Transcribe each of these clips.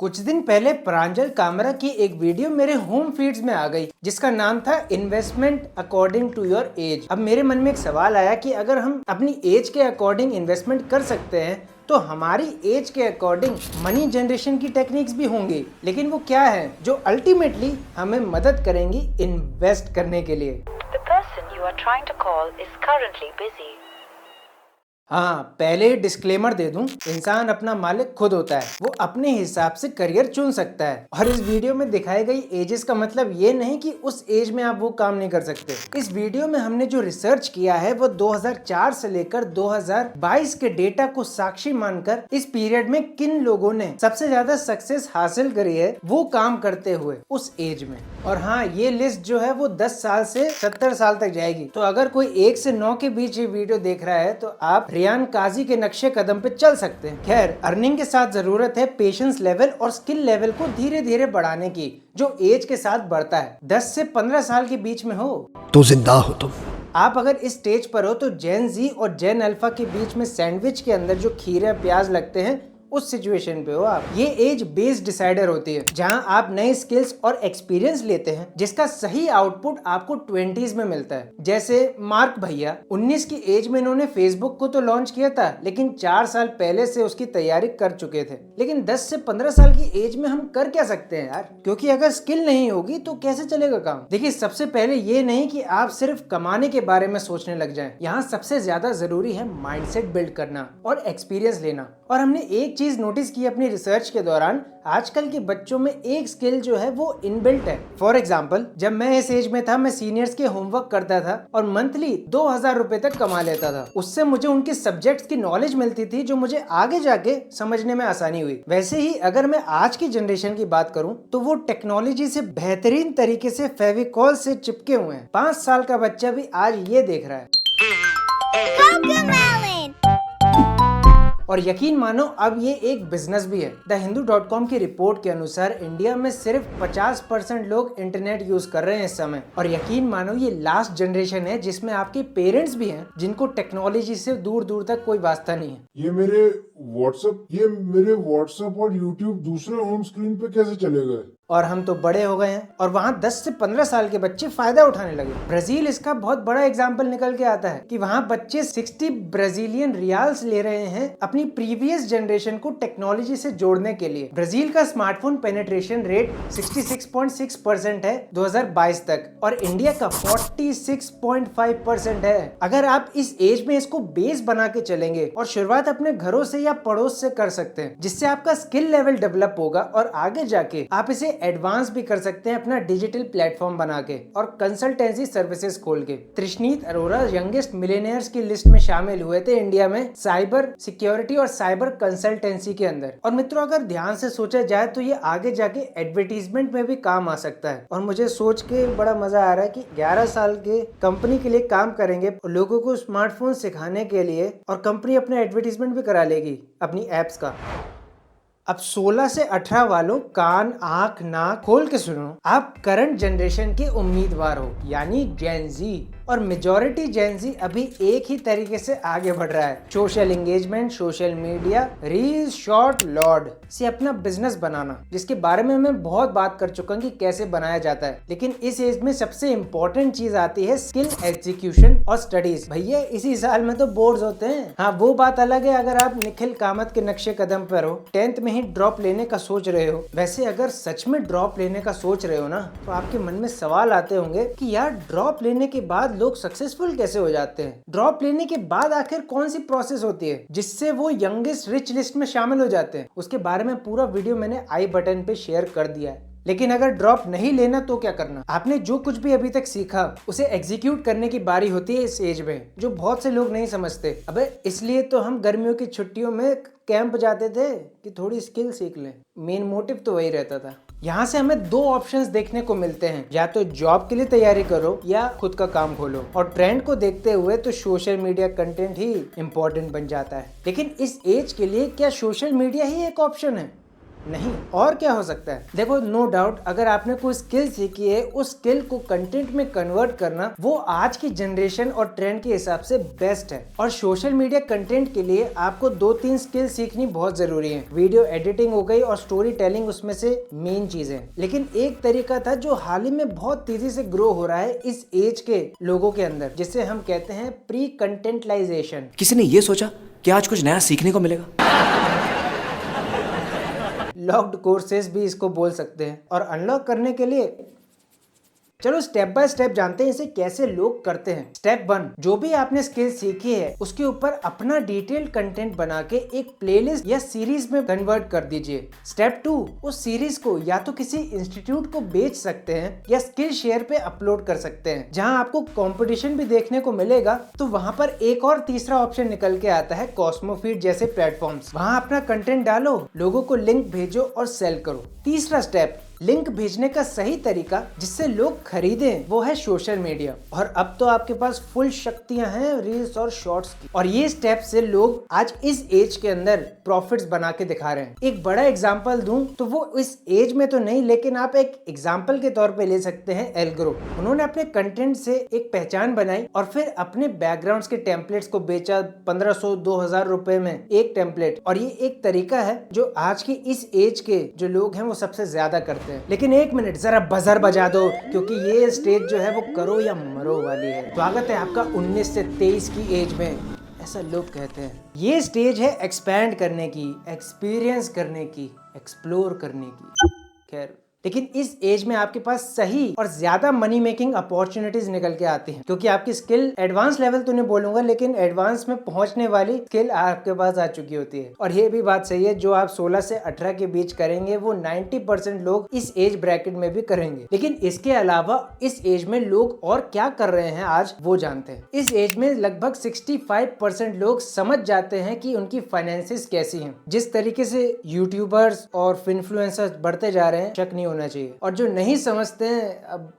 कुछ दिन पहले प्रांजल कामरा की एक वीडियो मेरे होम फीड्स में आ गई जिसका नाम था investment according to your age. अब मेरे मन में एक सवाल आया कि अगर हम अपनी एज के अकॉर्डिंग इन्वेस्टमेंट कर सकते हैं तो हमारी एज के अकॉर्डिंग मनी जनरेशन की टेक्निक्स भी होंगी, लेकिन वो क्या है जो अल्टीमेटली हमें मदद करेंगी इन्वेस्ट करने के लिए। The person you are trying to call is currently busy. हाँ, पहले डिस्क्लेमर दे दूं, इंसान अपना मालिक खुद होता है, वो अपने हिसाब से करियर चुन सकता है। और इस वीडियो में दिखाई गई एजेस का मतलब ये नहीं कि उस एज में आप वो काम नहीं कर सकते। इस वीडियो में हमने जो रिसर्च किया है वो 2004 से लेकर 2022 के डेटा को साक्षी मानकर इस पीरियड में किन लोगों ने सबसे ज्यादा सक्सेस हासिल करी है वो काम करते हुए उस एज में। और हाँ, ये लिस्ट जो है वो 10 साल से 70 साल तक जाएगी। तो अगर कोई 1 से 9 के बीच ये वीडियो देख रहा है तो आप रियान काजी के नक्शे कदम पे चल सकते हैं। खैर, अर्निंग के साथ जरूरत है पेशेंस लेवल और स्किल लेवल को धीरे धीरे बढ़ाने की, जो एज के साथ बढ़ता है। 10 से 15 साल के बीच में हो तो जिंदा हो तुम। आप अगर इस स्टेज पर हो तो जेन जी और जेन अल्फा के बीच में सैंडविच के अंदर जो खीरे प्याज लगते हैं उस सिचुएशन पे हो आप। ये एज बेस्ड डिसाइडर होती है जहां आप नए स्किल्स और एक्सपीरियंस लेते हैं जिसका सही आउटपुट आपको 20s में मिलता है। जैसे मार्क भैया 19 की एज में इन्होंने फेसबुक को तो लॉन्च किया था, लेकिन 4 साल पहले से उसकी तैयारी कर चुके थे। लेकिन 10 से 15 साल की एज में हम कर क्या सकते हैं यार, क्योंकि अगर स्किल नहीं होगी तो कैसे चलेगा काम। देखिए, सबसे पहले ये नहीं कि आप सिर्फ कमाने के बारे में सोचने लग जाएं। यहाँ सबसे ज्यादा जरूरी है माइंडसेट बिल्ड करना और एक्सपीरियंस लेना। और हमने एक चीज नोटिस की अपनी रिसर्च के दौरान, आजकल के बच्चों में एक स्किल जो है वो इनबिल्ट है। फॉर एग्जाम्पल, जब मैं इस एज में था मैं सीनियर्स के होमवर्क करता था और मंथली 2000 रुपए तक कमा लेता था। उससे मुझे उनके सब्जेक्ट्स की नॉलेज मिलती थी जो मुझे आगे जाके समझने में आसानी हुई। वैसे ही अगर मैं आज की जनरेशन की बात करूं तो वो टेक्नोलॉजी से बेहतरीन तरीके से फेविकॉल से चिपके हुए हैं। 5 साल का बच्चा भी आज ये देख रहा है। और यकीन मानो अब ये एक बिजनेस भी है। द हिंदू.com की रिपोर्ट के अनुसार इंडिया में सिर्फ 50% लोग इंटरनेट यूज कर रहे हैं इस समय। और यकीन मानो ये लास्ट जनरेशन है जिसमें आपके पेरेंट्स भी हैं जिनको टेक्नोलॉजी से दूर दूर तक कोई वास्ता नहीं है। ये मेरे व्हाट्सएप और यूट्यूब दूसरे होम स्क्रीन पे कैसे चले गए? और हम तो बड़े हो गए हैं और वहाँ 10 से 15 साल के बच्चे फायदा उठाने लगे। ब्राजील इसका बहुत बड़ा एग्जाम्पल निकल के आता है कि वहाँ बच्चे 60 ब्राजीलियन रियाल्स ले रहे हैं अपनी प्रीवियस जनरेशन को टेक्नोलॉजी से जोड़ने के लिए। ब्राजील का स्मार्टफोन पेनिट्रेशन रेट 66.6% है 2022 तक और इंडिया का 46.5% है। अगर आप इस एज में इसको बेस बना के चलेंगे और शुरुआत अपने घरों से या पड़ोस से कर सकते हैं, जिससे आपका स्किल लेवल डेवलप होगा और आगे जाके आप इसे एडवांस भी कर सकते हैं अपना डिजिटल प्लेटफॉर्म बना के और कंसल्टेंसी सर्विसेज खोल के। तृष्णीत अरोरा यंगेस्ट मिलेनियर्स की लिस्ट में शामिल हुए थे इंडिया में साइबर सिक्योरिटी और साइबर कंसल्टेंसी के अंदर। और मित्रों, अगर ध्यान से सोचा जाए तो ये आगे जाके एडवर्टीजमेंट में भी काम आ सकता है। और मुझे सोच के बड़ा मजा आ रहा है कि 11 साल के कंपनी के लिए काम करेंगे लोगों को स्मार्टफोन सिखाने के लिए और कंपनी अपना एडवर्टीजमेंट भी करा लेगी अपनी एप्स का। अब 16 से 18 वालों कान आंख नाक खोल के सुनो, आप करंट जनरेशन के उम्मीदवार हो, यानी जेन जी। और मेजॉरिटी जेन जी अभी एक ही तरीके से आगे बढ़ रहा है, social engagement, social media, reels, short, Lord से अपना बिजनेस बनाना, जिसके बारे में मैं बहुत बात कर चुका हूँ कि कैसे बनाया जाता है। लेकिन इस एज में सबसे इम्पोर्टेंट चीज आती है स्किल एग्जीक्यूशन और स्टडीज। भैया इसी साल में तो बोर्ड्स होते हैं। हाँ, वो बात अलग है अगर आप निखिल कामत के नक्शे कदम पर हो, 10th में ही ड्रॉप लेने का सोच रहे हो। वैसे अगर सच में ड्रॉप लेने का सोच रहे हो ना, तो आपके मन में सवाल आते होंगे कि यार ड्रॉप लेने के बाद लोग सक्सेसफुल कैसे हो जाते हैं। ड्रॉप लेने के बाद आखिर कौन सी प्रोसेस होती है जिससे वो यंगेस्ट रिच लिस्ट में शामिल हो जाते हैं। उसके बारे में पूरा वीडियो मैंने आई बटन पे शेयर कर दिया है। लेकिन अगर ड्रॉप नहीं लेना तो क्या करना? आपने जो कुछ भी अभी तक सीखा उसे एग्जीक्यूट करने की बारी होती है इस एज में, जो बहुत से लोग नहीं समझते। अबे इसलिए तो हम गर्मियों की छुट्टियों में कैंप जाते थे कि थोड़ी स्किल सीख लें। मेन मोटिव तो वही रहता था। यहाँ से हमें 2 ऑप्शंस देखने को मिलते हैं, या तो जॉब के लिए तैयारी करो या खुद का काम खोलो। और ट्रेंड को देखते हुए तो सोशल मीडिया कंटेंट ही इम्पोर्टेंट बन जाता है। लेकिन इस एज के लिए क्या सोशल मीडिया ही एक ऑप्शन है? नहीं और क्या हो सकता है। देखो नो डाउट अगर आपने कोई स्किल सीखी है, उस स्किल को कंटेंट में कन्वर्ट करना वो आज की जनरेशन और ट्रेंड के हिसाब से बेस्ट है। और सोशल मीडिया कंटेंट के लिए आपको 2-3 स्किल सीखनी बहुत जरूरी है। वीडियो एडिटिंग हो गई और स्टोरी टेलिंग उसमें से मेन चीज है। लेकिन एक तरीका था जो हाल ही में बहुत तेजी से ग्रो हो रहा है इस एज के लोगों के अंदर, जिसे हम कहते हैं प्री कंटेंटलाइजेशन। किसी ने ये सोचा कि आज कुछ नया सीखने को मिलेगा। लॉक्ड कोर्सेज भी इसको बोल सकते हैं। और अनलॉक करने के लिए चलो स्टेप बाय स्टेप जानते हैं इसे कैसे लोग करते हैं। स्टेप 1, जो भी आपने स्किल सीखी है उसके ऊपर अपना डिटेल्ड कंटेंट बना के एक प्लेलिस्ट या सीरीज में कन्वर्ट कर दीजिए। स्टेप 2, उस सीरीज को या तो किसी इंस्टीट्यूट को बेच सकते हैं या स्किल शेयर पे अपलोड कर सकते हैं, जहां आपको कंपटीशन भी देखने को मिलेगा। तो वहां पर एक और तीसरा ऑप्शन निकल के आता है, कॉस्मोफीड जैसे प्लेटफॉर्म्स। वहां अपना कंटेंट डालो, लोगों को लिंक भेजो और सेल करो। तीसरा स्टेप, लिंक भेजने का सही तरीका जिससे लोग खरीदें, वो है सोशल मीडिया। और अब तो आपके पास फुल शक्तियां हैं रील्स और शॉर्ट्स की। और ये स्टेप से लोग आज इस एज के अंदर प्रॉफिट्स बना के दिखा रहे हैं। एक बड़ा एग्जांपल दूं तो वो इस एज में तो नहीं, लेकिन आप एक एग्जांपल के तौर पे ले सकते हैं एल्ग्रो। उन्होंने अपने कंटेंट से एक पहचान बनाई और फिर अपने बैकग्राउंड्स के टेम्पलेट्स को बेचा 1500-2000 रुपए में एक टेम्पलेट। और ये एक तरीका है जो आज की इस एज के जो लोग हैं वो सबसे ज्यादा करते हैं। लेकिन एक मिनट, जरा बजर बजा दो, क्योंकि ये स्टेज जो है वो करो या मरो वाली है। स्वागत है आपका 19 से 23 की एज में, ऐसा लोग कहते हैं। ये स्टेज है एक्सपैंड करने की, एक्सपीरियंस करने की, एक्सप्लोर करने की। खैर, लेकिन इस एज में आपके पास सही और ज्यादा मनी मेकिंग अपॉर्चुनिटीज निकल के आती हैं, क्योंकि आपकी स्किल एडवांस लेवल तो नहीं बोलूंगा, लेकिन एडवांस में पहुंचने वाली स्किल आपके पास आ चुकी होती है। और ये भी बात सही है, जो आप 16 से 18 के बीच करेंगे वो 90% लोग इस एज ब्रैकेट में भी करेंगे। लेकिन इसके अलावा इस एज में लोग और क्या कर रहे हैं आज वो जानते हैं। इस एज में लगभग 65% लोग समझ जाते हैं कि उनकी फाइनेंसेस कैसी हैं। जिस तरीके से यूट्यूबर्स और इन्फ्लुएंसर्स बढ़ते जा रहे हैं, शक नहीं होना चाहिए। और जो नहीं समझते हैं, अब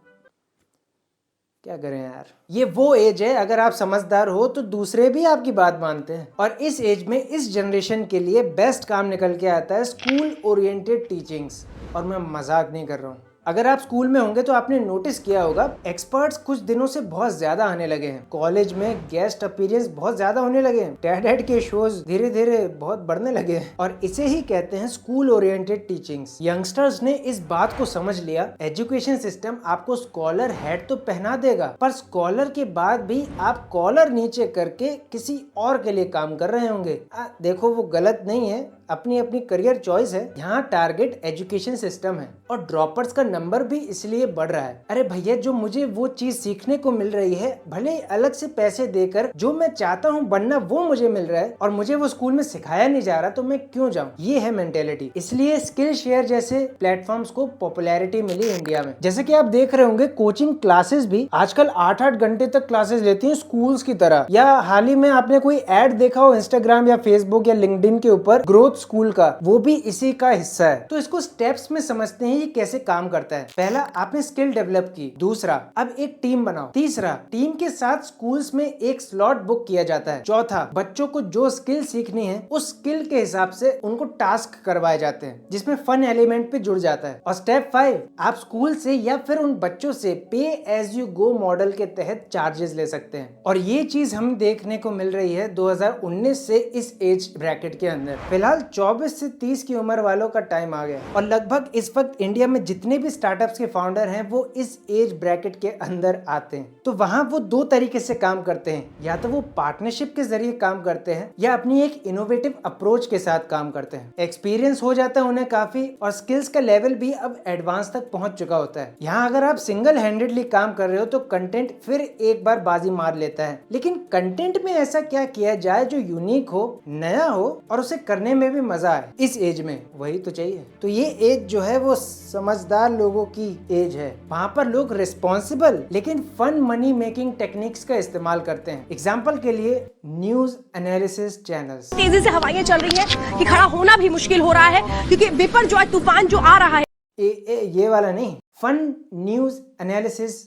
क्या करें यार। ये वो एज है, अगर आप समझदार हो तो दूसरे भी आपकी बात मानते हैं। और इस एज में इस जनरेशन के लिए बेस्ट काम निकल के आता है स्कूल ओरिएंटेड टीचिंग्स। और मैं मजाक नहीं कर रहा हूँ। अगर आप स्कूल में होंगे तो आपने नोटिस किया होगा एक्सपर्ट्स कुछ दिनों से बहुत ज्यादा आने लगे हैं। कॉलेज में गेस्ट अपीयरेंस बहुत ज्यादा होने लगे हैं। टेड के शोज धीरे धीरे बहुत बढ़ने लगे हैं। और इसे ही कहते हैं स्कूल ओरिएंटेड टीचिंग्स। यंगस्टर्स ने इस बात को समझ लिया, एजुकेशन सिस्टम आपको स्कॉलर हेड तो पहना देगा, पर स्कॉलर के बाद भी आप कॉलर नीचे करके किसी और के लिए काम कर रहे होंगे। देखो वो गलत नहीं है, अपनी अपनी करियर चॉइस है। यहाँ टारगेट एजुकेशन सिस्टम है और ड्रॉपर्स का नंबर भी इसलिए बढ़ रहा है। अरे भैया, जो मुझे वो चीज सीखने को मिल रही है, भले अलग से पैसे देकर जो मैं चाहता हूँ बनना वो मुझे मिल रहा है और मुझे वो स्कूल में सिखाया नहीं जा रहा, तो मैं क्यों जाऊँ। ये है मेंटेलिटी। इसलिए स्किल शेयर जैसे प्लेटफॉर्म्स को पॉपुलैरिटी मिली इंडिया में। जैसे कि आप देख रहे होंगे कोचिंग क्लासेस भी आजकल 8-8 घंटे तक क्लासेस लेती हैं स्कूल्स की तरह। या हाल ही में आपने कोई एड देखा हो इंस्टाग्राम या फेसबुक या लिंक्डइन के ऊपर, ग्रोथ स्कूल का, वो भी इसी का हिस्सा है। तो इसको स्टेप्स में समझते हैं ये कैसे काम करता है। पहला, आपने स्किल डेवलप की। दूसरा, अब एक टीम बनाओ। तीसरा, टीम के साथ स्कूल्स में एक स्लॉट बुक किया जाता है। चौथा, बच्चों को जो स्किल सीखनी है उस स्किल के हिसाब से उनको टास्क करवाए जाते हैं, जिसमें फन एलिमेंट भी जुड़ जाता है। और स्टेप 5, आप स्कूल से या फिर उन बच्चों से पे एज यू गो मॉडल के तहत चार्जेस ले सकते हैं। और ये चीज हम देखने को मिल रही है 2019 से इस एज ब्रैकेट के अंदर। फिलहाल 24 से 30 की उम्र वालों का टाइम आ गया और लगभग इस वक्त इंडिया में जितने भी स्टार्टअप्स के फाउंडर हैं वो इस एज ब्रैकेट के अंदर आते हैं। तो वहां वो दो तरीके से काम करते हैं, या तो वो पार्टनरशिप के जरिए काम करते हैं या अपनी एक इनोवेटिव अप्रोच के साथ काम करते हैं। एक्सपीरियंस हो जाता है उन्हें काफी और स्किल्स का लेवल भी अब एडवांस तक पहुंच चुका होता है। यहाँ अगर आप सिंगल हैंडेडली काम कर रहे हो तो कंटेंट फिर एक बार बाजी मार लेता है। लेकिन कंटेंट में ऐसा क्या किया जाए जो यूनिक हो, नया हो और उसे करने में भी मजा आए इस एज में, वही तो चाहिए। तो ये एज जो है वो समझदार लोगों की एज है। वहाँ पर लोग रिस्पॉन्सिबल लेकिन फन मनी मेकिंग टेक्निक्स का इस्तेमाल करते हैं। एग्जाम्पल के लिए न्यूज एनालिसिस चैनल्स। तेजी से हवाएं चल रही है कि खड़ा होना भी मुश्किल हो रहा है, क्योंकि विपर जो है, तूफान जो आ रहा है। ये वाला नहीं, फन न्यूज एनालिसिस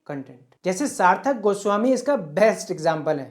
कंटेंट। जैसे सार्थक गोस्वामी इसका बेस्ट एग्जाम्पल है।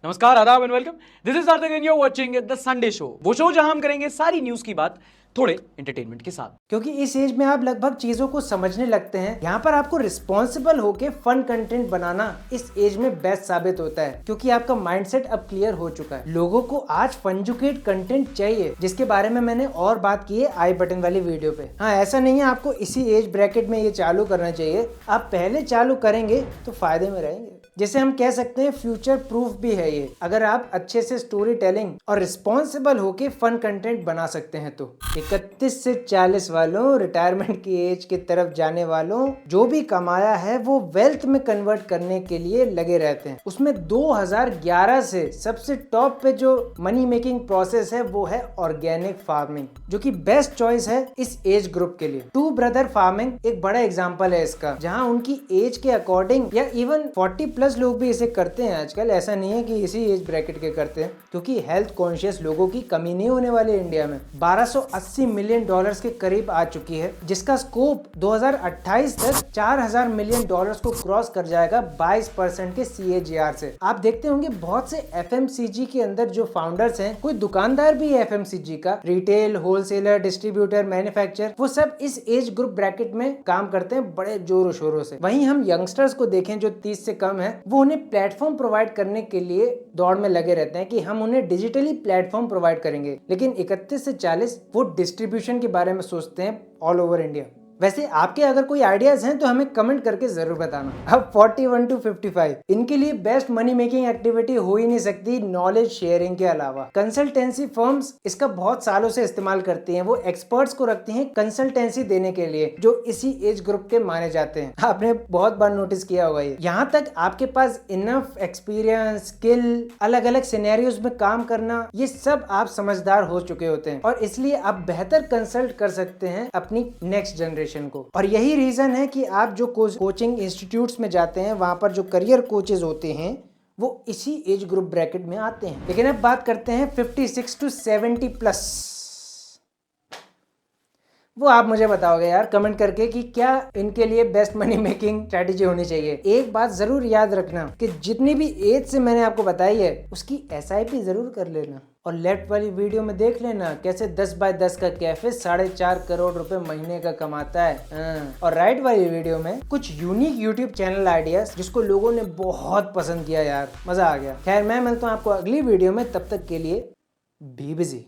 नमस्कार, आदाब and welcome. This is Sarthak and you are watching the Sunday show, वो शो जहां हम करेंगे सारी न्यूज की बात थोड़े एंटरटेनमेंट के साथ। क्योंकि इस एज में आप लगभग चीजों को समझने लगते हैं। यहाँ पर आपको रिस्पॉन्सिबल होके फन कंटेंट बनाना इस एज में बेस्ट साबित होता है, क्योंकि आपका माइंडसेट अब क्लियर हो चुका है। लोगों को आज फनजुकेट कंटेंट चाहिए, जिसके बारे में मैंने और बात की है आई बटन वाली वीडियो पे। हाँ, ऐसा नहीं है आपको इसी एज ब्रैकेट में ये चालू करना चाहिए। आप पहले चालू करेंगे तो फायदे में रहेंगे। जैसे हम कह सकते हैं फ्यूचर प्रूफ भी है ये, अगर आप अच्छे से स्टोरी टेलिंग और रिस्पॉन्सिबल होके फन कंटेंट बना सकते हैं तो। 31 से 40 वालों, रिटायरमेंट की एज की तरफ जाने वालों, जो भी कमाया है वो वेल्थ में कन्वर्ट करने के लिए लगे रहते हैं। उसमें 2011 से सबसे टॉप पे जो मनी मेकिंग प्रोसेस है वो है ऑर्गेनिक फार्मिंग, जो कि बेस्ट चॉइस है इस एज ग्रुप के लिए। टू ब्रदर फार्मिंग एक बड़ा एग्जाम्पल है इसका, जहाँ उनकी एज के अकॉर्डिंग या इवन 40+ लोग भी इसे करते हैं आजकल। ऐसा नहीं है कि इसी एज ब्रैकेट के करते हैं, क्योंकि हेल्थ कॉन्शियस लोगों की कमी नहीं होने वाली इंडिया में। 1280 मिलियन डॉलर्स के करीब आ चुकी है, जिसका स्कोप 2028 तक 4000 मिलियन डॉलर्स को क्रॉस कर जाएगा 22% के CAGR से। आप देखते होंगे बहुत से FMCG के अंदर जो फाउंडर्स हैं, कोई दुकानदार भी है FMCG का, रिटेल, होलसेलर, डिस्ट्रीब्यूटर, मैन्युफैक्चरर, वो सब इस एज ग्रुप ब्रैकेट में काम करते हैं बड़े जोरों शोरों से। वहीं हम यंगस्टर्स को देखें जो 30 से कम है, वो उन्हें प्लेटफॉर्म प्रोवाइड करने के लिए दौड़ में लगे रहते हैं कि हम उन्हें डिजिटली प्लेटफॉर्म प्रोवाइड करेंगे। लेकिन 31 से 40 वो डिस्ट्रीब्यूशन के बारे में सोचते हैं ऑल ओवर इंडिया। वैसे आपके अगर कोई आइडियाज हैं तो हमें कमेंट करके जरूर बताना। अब 41 to 55 इनके लिए बेस्ट मनी मेकिंग एक्टिविटी हो ही नहीं सकती नॉलेज शेयरिंग के अलावा। कंसल्टेंसी फर्म्स इसका बहुत सालों से इस्तेमाल करती हैं। वो एक्सपर्ट्स को रखती हैं कंसल्टेंसी देने के लिए, जो इसी एज ग्रुप के माने जाते हैं। आपने बहुत बार नोटिस किया होगा ये। यहाँ तक आपके पास इनफ एक्सपीरियंस, स्किल, अलग अलग सिनेरियोज में काम करना, ये सब आप समझदार हो चुके होते हैं, और इसलिए आप बेहतर कंसल्ट कर सकते हैं अपनी नेक्स्ट जनरेशन को। और यही रीजन है कि आप जो कोचिंग इंस्टीट्यूट्स में जाते हैं, वहां पर जो करियर कोचेज होते हैं वो इसी एज ग्रुप ब्रैकेट में आते हैं। लेकिन अब बात करते हैं 56 to 70+। वो आप मुझे बताओगे यार कमेंट करके कि क्या इनके लिए बेस्ट मनी मेकिंग स्ट्रेटेजी होनी चाहिए। एक बात जरूर याद रखना कि जितनी भी एज से मैंने आपको बताई है उसकी SIP जरूर कर लेना, और लेफ्ट वाली वीडियो में देख लेना कैसे 10 बाय 10 का कैफे 4.5 करोड़ रुपए महीने का कमाता है। और राइट वाली वीडियो में कुछ यूनिक यूट्यूब चैनल आइडियाज जिसको लोगों ने बहुत पसंद किया यार, मजा आ गया। खैर मैं मिलता हूँ आपको अगली वीडियो में, तब तक के लिए बी बिजी।